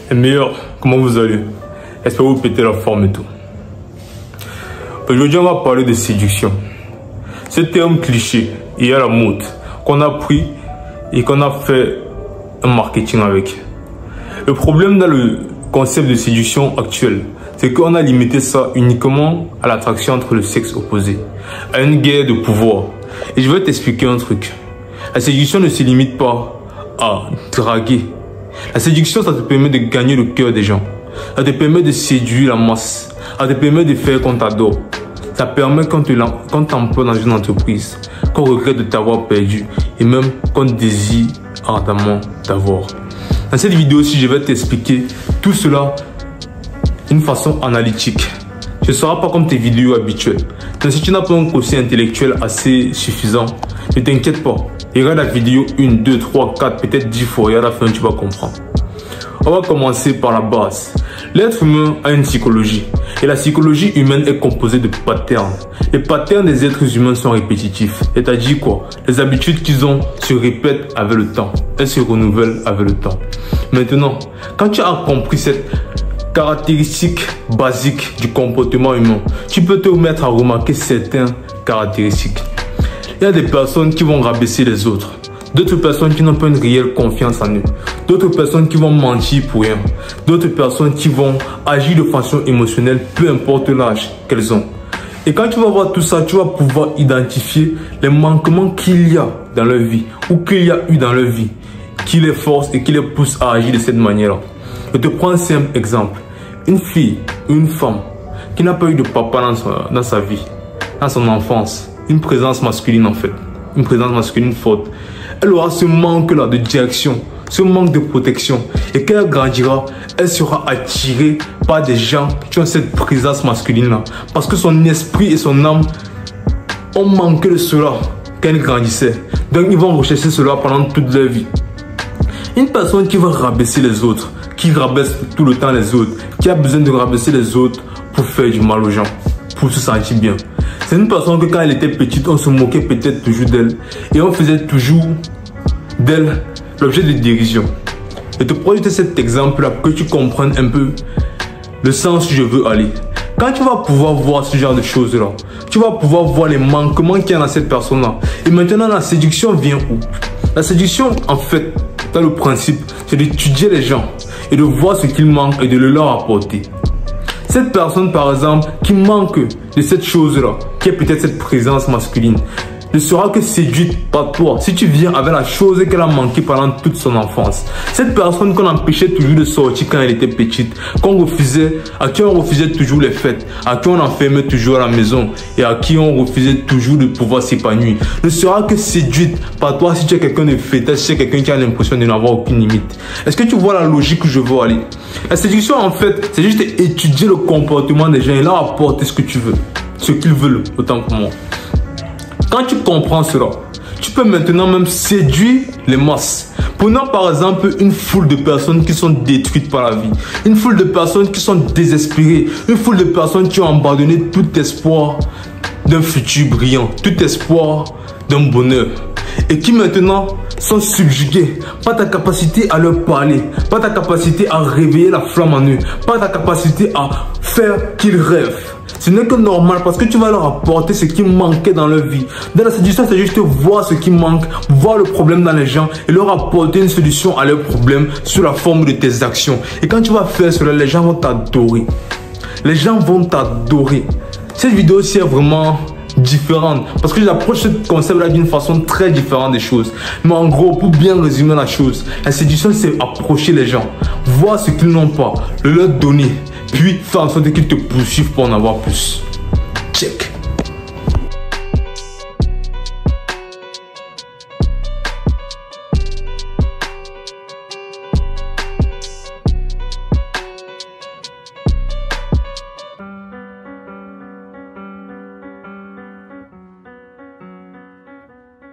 Les meilleurs, comment vous allez? J'espère que vous pétez la forme et tout. Aujourd'hui, on va parler de séduction. Ce terme cliché et à la mode qu'on a pris et qu'on a fait un marketing avec. Le problème dans le concept de séduction actuel, c'est qu'on a limité ça uniquement à l'attraction entre le sexe opposé, à une guerre de pouvoir. Et je vais t'expliquer un truc. La séduction ne se limite pas à draguer. La séduction, ça te permet de gagner le cœur des gens. Ça te permet de séduire la masse. Ça te permet de faire qu'on t'adore. Ça permet qu'on t'emploie dans une entreprise, qu'on regrette de t'avoir perdu et même qu'on désire ardemment t'avoir. Dans cette vidéo-ci, je vais t'expliquer tout cela d'une façon analytique. Ce ne sera pas comme tes vidéos habituelles. Donc si tu n'as pas un quotient intellectuel assez suffisant, ne t'inquiète pas. Regarde la vidéo 1, 2, 3, 4, peut-être 10 fois et à la fin tu vas comprendre. On va commencer par la base. L'être humain a une psychologie. Et la psychologie humaine est composée de patterns. Les patterns des êtres humains sont répétitifs. C'est-à-dire quoi? Les habitudes qu'ils ont se répètent avec le temps. Elles se renouvellent avec le temps. Maintenant, quand tu as compris cette caractéristique basique du comportement humain, tu peux te mettre à remarquer certaines caractéristiques. Il y a des personnes qui vont rabaisser les autres. D'autres personnes qui n'ont pas une réelle confiance en eux. D'autres personnes qui vont mentir pour rien. D'autres personnes qui vont agir de façon émotionnelle, peu importe l'âge qu'elles ont. Et quand tu vas voir tout ça, tu vas pouvoir identifier les manquements qu'il y a dans leur vie ou qu'il y a eu dans leur vie qui les force et qui les pousse à agir de cette manière-là. Je te prends un simple exemple. Une fille ou une femme qui n'a pas eu de papa dans sa vie, dans son enfance, une présence masculine en fait, une présence masculine forte, elle aura ce manque-là de direction, ce manque de protection. Et quand elle grandira, elle sera attirée par des gens qui ont cette présence masculine-là. Parce que son esprit et son âme ont manqué de cela quand elle grandissait. Donc ils vont rechercher cela pendant toute leur vie. Une personne qui va rabaisser les autres, qui rabaisse tout le temps les autres, qui a besoin de rabaisser les autres pour faire du mal aux gens, pour se sentir bien. C'est une personne que quand elle était petite, on se moquait peut-être toujours d'elle. Et on faisait toujours d'elle l'objet de dérision. Je te prends juste cet exemple-là pour que tu comprennes un peu le sens où je veux aller. Quand tu vas pouvoir voir ce genre de choses-là, tu vas pouvoir voir les manquements qu'il y a dans cette personne-là. Et maintenant, la séduction vient où? La séduction, en fait, dans le principe, c'est d'étudier les gens et de voir ce qu'ils manquent et de le leur apporter. Cette personne, par exemple, qui manque de cette chose-là, qui est peut-être cette présence masculine, ne sera que séduite par toi si tu viens avec la chose qu'elle a manqué pendant toute son enfance. Cette personne qu'on empêchait toujours de sortir quand elle était petite, à qui on refusait toujours les fêtes, à qui on enfermait toujours à la maison et à qui on refusait toujours de pouvoir s'épanouir, ne sera que séduite par toi si tu es quelqu'un de fêteux, si tu es quelqu'un qui a l'impression de n'avoir aucune limite. Est-ce que tu vois la logique où je veux aller? La séduction, en fait, c'est juste étudier le comportement des gens et leur apporter ce que tu veux, ce qu'ils veulent, autant que moi. Quand tu comprends cela, tu peux maintenant même séduire les masses. Prenons par exemple une foule de personnes qui sont détruites par la vie. Une foule de personnes qui sont désespérées. Une foule de personnes qui ont abandonné tout espoir d'un futur brillant. Tout espoir d'un bonheur. Et qui maintenant sont subjugués par ta capacité à leur parler. Par ta capacité à réveiller la flamme en eux. Par ta capacité à faire qu'ils rêvent. Ce n'est que normal parce que tu vas leur apporter ce qui manquait dans leur vie. Dans la séduction, c'est juste voir ce qui manque, voir le problème dans les gens et leur apporter une solution à leurs problèmes sous la forme de tes actions. Et quand tu vas faire cela, les gens vont t'adorer. Les gens vont t'adorer. Cette vidéo-ci est vraiment différente parce que j'approche ce concept-là d'une façon très différente des choses. Mais en gros, pour bien résumer la chose, la séduction, c'est approcher les gens, voir ce qu'ils n'ont pas, le leur donner, puis faire en sorte qu'ils te poursuivent pour en avoir plus. Check.